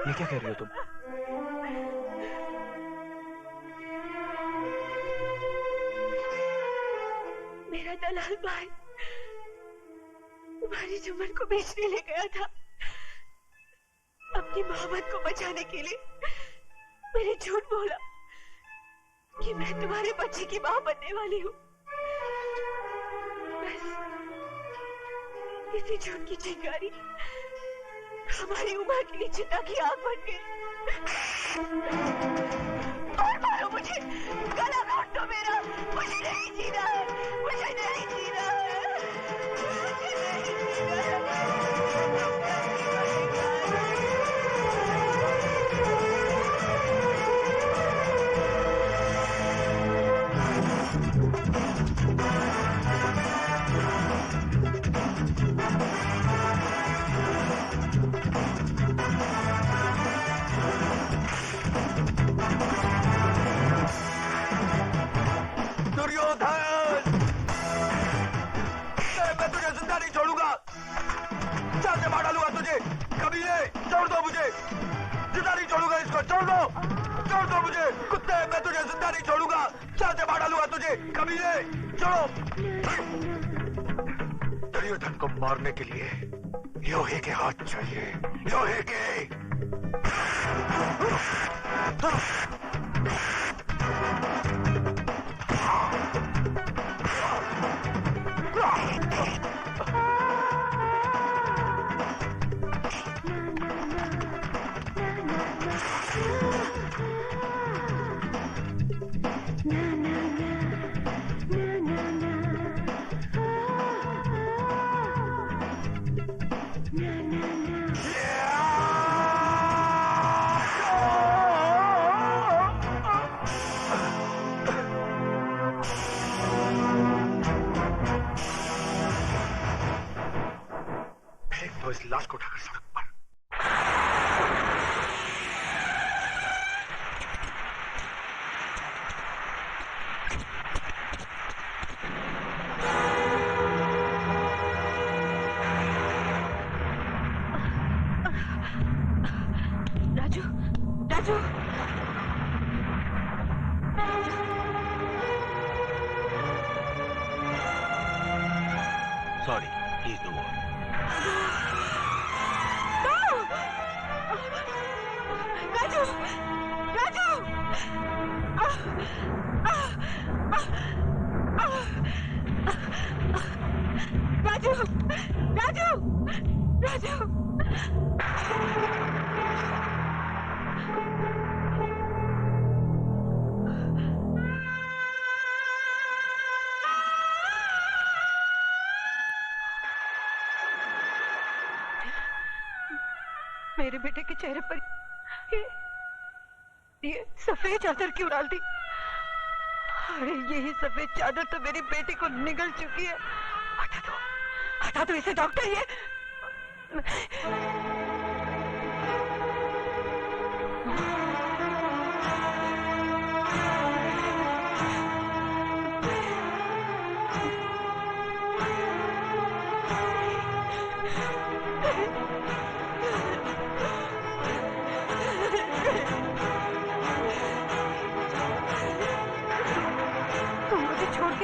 ये क्या कह रही हो तुम? मेरा दलाल भाई तुम्हारी जुम्मन को बेचने ले गया था। अपनी मोहब्बत को बचाने के लिए मैंने झूठ बोला कि मैं तुम्हारे बच्चे की मां बनने वाली हूँ। बस इसी झूठ की चिंगारी हमारी उम्र के लिए चिता की आग बन गई। और मारो मुझे, गला काट दो मेरा। मुझे नहीं जीना है, मुझे नहीं जीना है, मुझे नहीं जीना है। दुर्योधन को मारने के लिए लोहे के हाथ चाहिए, लोहे के। इस लाश को उठाकर सड़क पर। Raju, Raju, sorry, please no more. Raju, Raju, Raju, Raju, Raju. मेरे बेटे के चेहरे पर ये सफेद चादर क्यों डाल दी? अरे यही सफेद चादर तो मेरी बेटी को निगल चुकी है। हटा दो इसे डॉक्टर। ये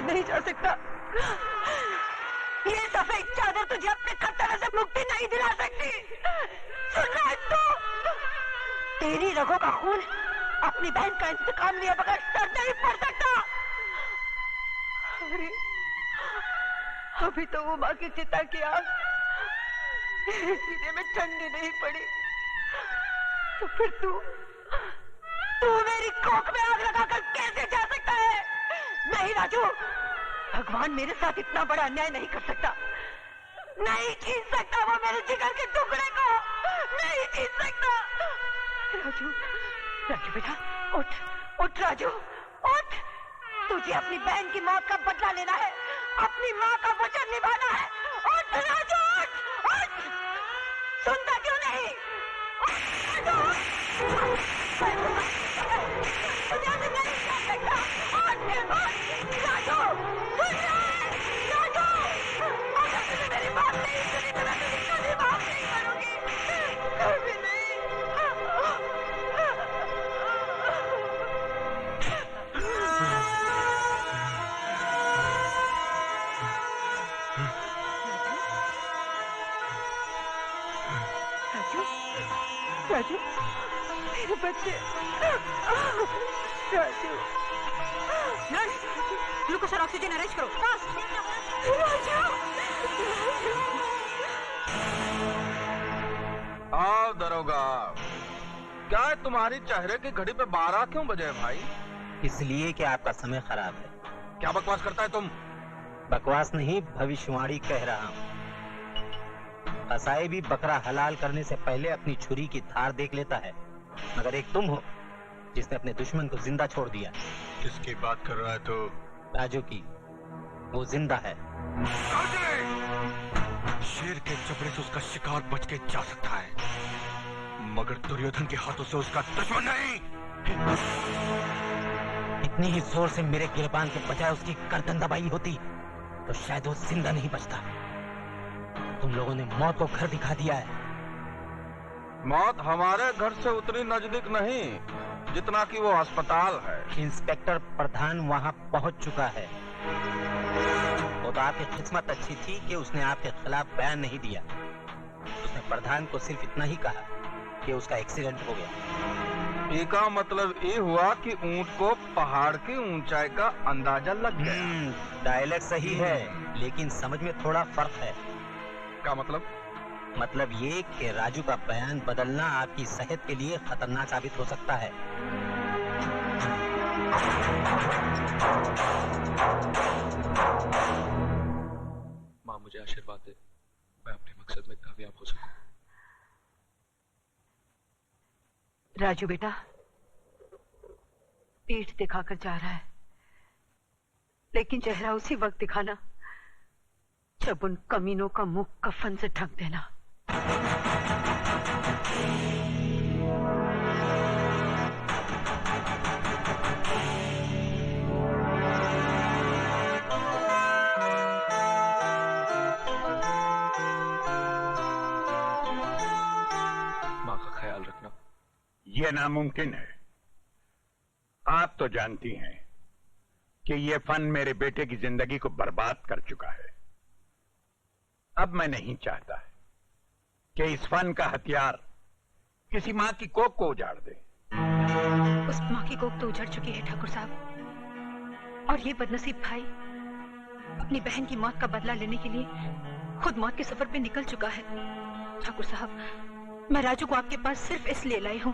नहीं जा सकता। ये सफेद चादर तुझे अपने खतरे से मुक्ति नहीं दिला सकती। सुन रहा है तू? तेरी रगों का खून अपनी बहन का इंतकाम लिए बगैर सर नहीं पड़ सकता। अरे अभी तो वो माँ की चिता की आग मेरे सीने में ठंडी नहीं पड़ी, तो फिर तू मेरी कोख में आग लगाकर कैसे जा सकता है? नहीं राजू, भगवान मेरे साथ इतना बड़ा अन्याय नहीं कर सकता। नहीं छीन सकता वो मेरे जिगर के टुकड़े को, नहीं छीन सकता। राजू, राजू बेटा उठ, उठ राजू, उठ। तुझे अपनी बहन की मौत का बदला लेना है, अपनी माँ का वचन निभाना है। उठ राजू, उठ, उठ। सुनता क्यों नहीं? मेरी बात नहीं सुनी तो मैं तुझे कभी माफ नहीं करूंगी, कभी नहीं। राजू, मेरे बच्चे। राजू, नर्स, ग्लूकोज और ऑक्सीजन अरेंज करो। राजू, आओ दरोगा, क्या है तुम्हारी चेहरे की घड़ी पे 12 क्यों बजे भाई? इसलिए कि आपका समय खराब है। क्या बकवास करता है तुम? बकवास नहीं, भविष्यवाणी कह रहा हूँ। कसाई भी बकरा हलाल करने से पहले अपनी छुरी की धार देख लेता है, मगर एक तुम हो जिसने अपने दुश्मन को जिंदा छोड़ दिया। किसकी बात कर रहा है तो? राजू की। वो जिंदा है। शेर के चपड़े से उसका शिकार बच के जा सकता है, मगर दुर्योधन के हाथों से उसका दुश्मन नहीं। इतनी ही जोर से मेरे गिरबान के बजाय उसकी गर्दन दबाई होती तो शायद वो जिंदा नहीं बचता। तुम लोगों ने मौत को घर दिखा दिया है। मौत हमारे घर से उतनी नजदीक नहीं जितना कि वो अस्पताल है। इंस्पेक्टर प्रधान वहां पहुंच चुका है। वो तो आपकी किस्मत अच्छी थी कि उसने आपके खिलाफ बयान नहीं दिया। उसने प्रधान को सिर्फ इतना ही कहा कि उसका एक्सीडेंट हो गया। इसका मतलब ये हुआ कि ऊंट को पहाड़ की ऊंचाई का अंदाजा लग गया। डायलॉग सही है, लेकिन समझ में थोड़ा फर्क है। क्या मतलब? मतलब ये कि राजू का बयान बदलना आपकी सेहत के लिए खतरनाक साबित हो सकता है। माँ, मुझे आशीर्वाद दे, मैं अपने मकसद में कामयाब हो सकूं। राजू बेटा, पीठ दिखाकर जा रहा है, लेकिन चेहरा उसी वक्त दिखाना जब उन कमीनों का मुंह कफन से ढक देना। माँ का ख्याल रखना। ये नामुमकिन है। आप तो जानती हैं कि ये फन मेरे बेटे की जिंदगी को बर्बाद कर चुका है। अब मैं नहीं चाहता कि इस फन का हथियार किसी मां की कोख को उजाड़ दे। उस माँ की कोख तो उजड़ चुकी है ठाकुर साहब, और ये बदनसीब भाई अपनी बहन की मौत का बदला लेने के लिए खुद मौत के सफर पे निकल चुका है। ठाकुर साहब, मैं राजू को आपके पास सिर्फ इसलिए लाई हूँ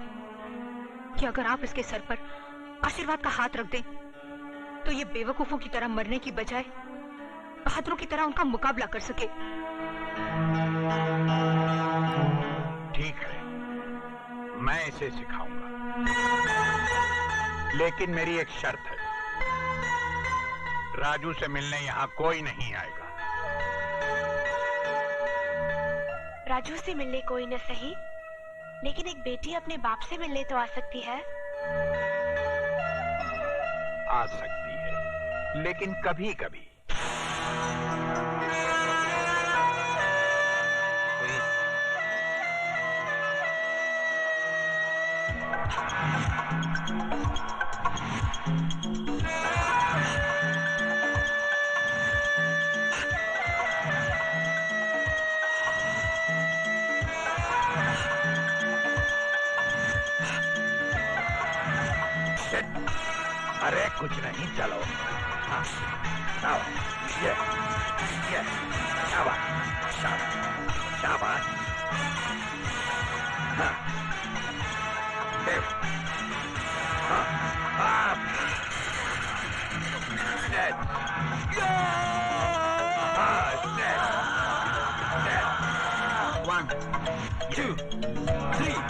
कि अगर आप इसके सर पर आशीर्वाद का हाथ रख दें तो ये बेवकूफों की तरह मरने की बजाय बहादुरों की तरह उनका मुकाबला कर सके। ठीक है, मैं इसे सिखाऊंगा, लेकिन मेरी एक शर्त है। राजू से मिलने यहां कोई नहीं आएगा। राजू से मिलने कोई न सही, लेकिन एक बेटी अपने बाप से मिलने तो आ सकती है। आ सकती है, लेकिन कभी कभी। अरे कुछ नहीं, चलो। हाँ, आओ, ये, शाबाश, शाबाश, शाबाश। हाँ, देव, हाँ, हाँ, dead. हाँ, dead, dead. 1, 2, 3.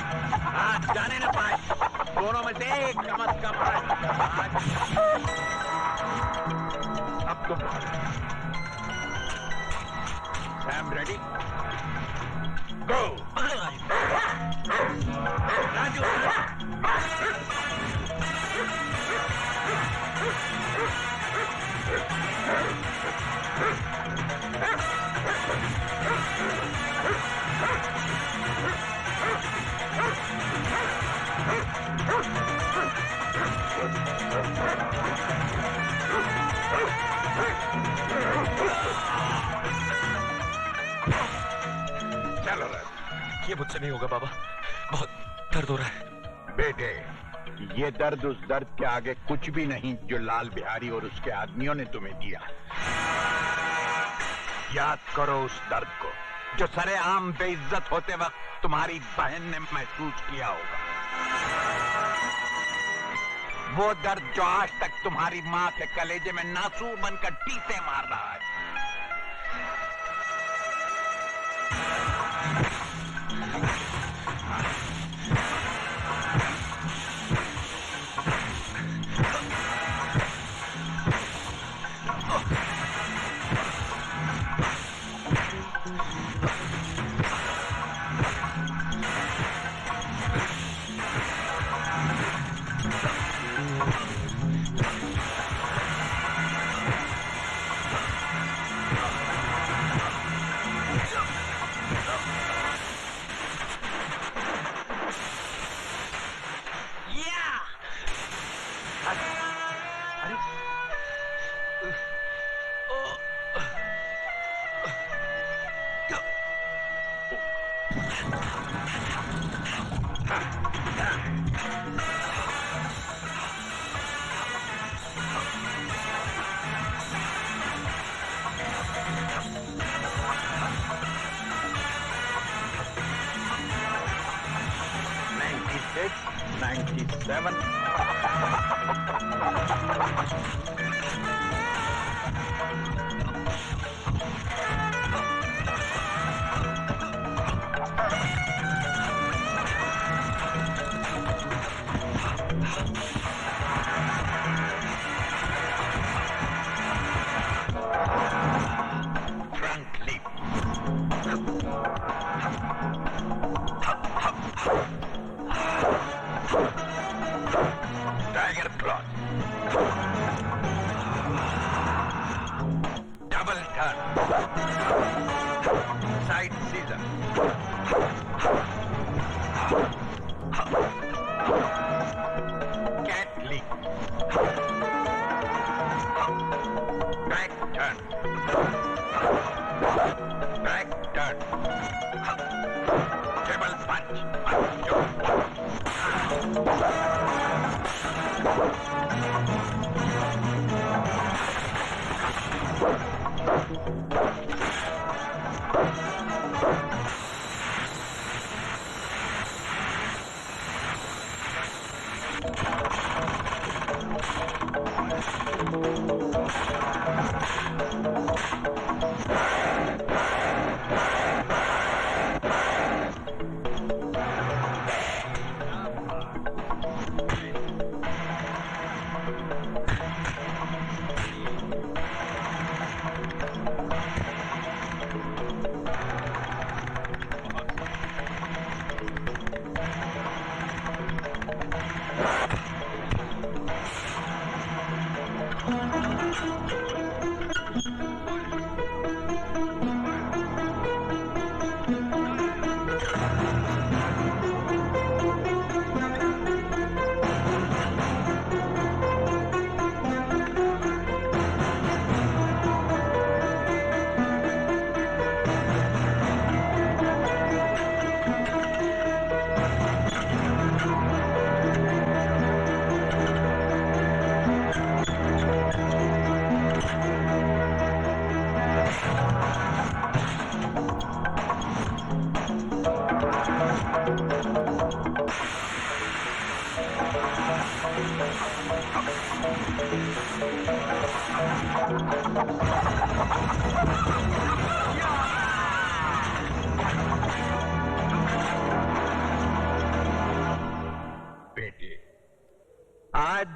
हाँ, जाने न पाए, दोनों में से एक कम अज कम। अब तुम सैम रेडी? गो। राजू, ये मुझसे नहीं होगा बाबा, बहुत दर्द हो रहा है। बेटे, ये दर्द उस दर्द के आगे कुछ भी नहीं जो लाल बिहारी और उसके आदमियों ने तुम्हें दिया। याद करो उस दर्द को जो सरेआम बेइज्जत होते वक्त तुम्हारी बहन ने महसूस किया होगा। वो दर्द जो आज तक तुम्हारी माँ के कलेजे में नासूर बनकर टीसे मार रहा है।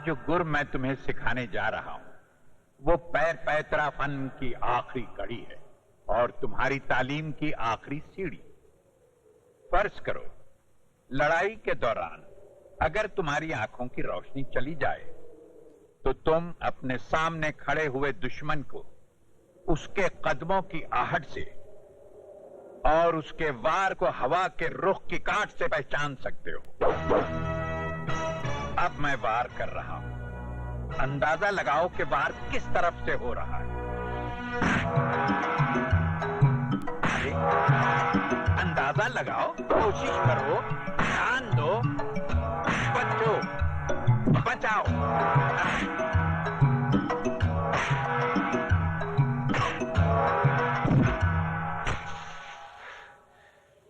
जो गुर मैं तुम्हें सिखाने जा रहा हूं वो पैर पैतरा फन की आखिरी कड़ी है और तुम्हारी तालीम की आखिरी सीढ़ी। फर्ज करो लड़ाई के दौरान अगर तुम्हारी आंखों की रोशनी चली जाए तो तुम अपने सामने खड़े हुए दुश्मन को उसके कदमों की आहट से और उसके वार को हवा के रुख की काट से पहचान सकते हो। अब मैं वार कर रहा हूं, अंदाजा लगाओ कि वार किस तरफ से हो रहा है। अरे, अंदाजा लगाओ, कोशिश करो, ध्यान दो। बचाओ।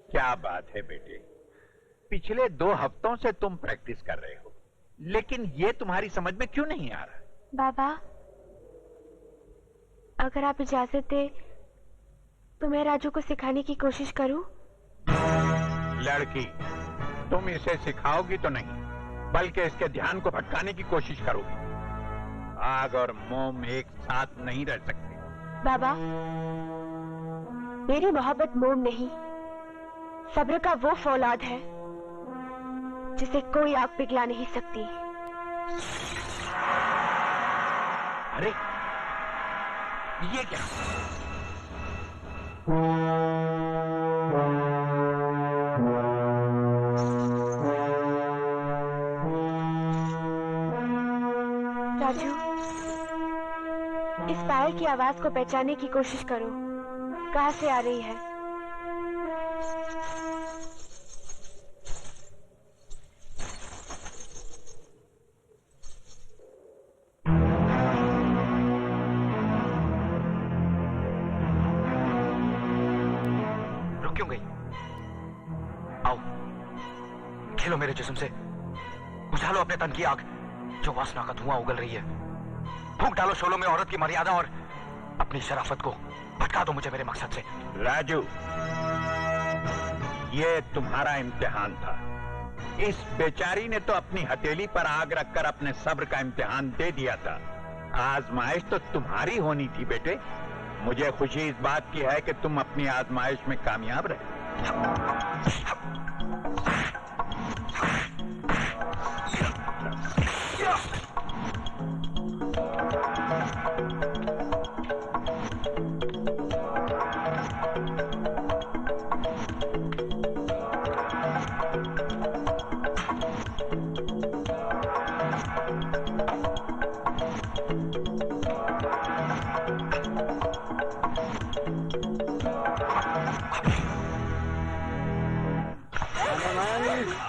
क्या बात है बेटे, पिछले 2 हफ्तों से तुम प्रैक्टिस कर रहे हो, लेकिन ये तुम्हारी समझ में क्यों नहीं आ रहा? बाबा, अगर आप इजाजत दे तो मैं राजू को सिखाने की कोशिश करूं? लड़की, तुम इसे सिखाओगी तो नहीं, बल्कि इसके ध्यान को भटकाने की कोशिश करोगी। आग और मोम एक साथ नहीं रह सकते। बाबा, मेरी मोहब्बत मोम नहीं, सब्र का वो फौलाद है जिसे कोई आग पिघला नहीं सकती। अरे ये क्या? राजू, इस पायल की आवाज को पहचानने की कोशिश करो, कहां से आ रही है? क्यों गई? आओ, खेलो मेरे जिस्म से, बुझा लो अपने तन की आग जो वासना का धुआं उगल रही है। फूंक डालो शोलों में औरत की मर्यादा और अपनी शराफत को भटका दो मुझे मेरे मकसद से। राजू, ये तुम्हारा इम्तिहान था। इस बेचारी ने तो अपनी हथेली पर आग रखकर अपने सब्र का इम्तिहान दे दिया था। आजमाइश तो तुम्हारी होनी थी बेटे। मुझे खुशी इस बात की है कि तुम अपनी आजमाइश में कामयाब रहे।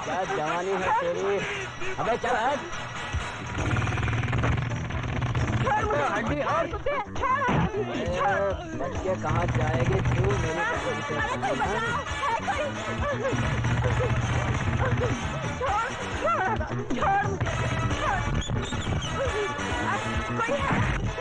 क्या जवानी है तेरी। अबे चल हट। हड्डी हट। बच के कहाँ जाएगी तू मेरी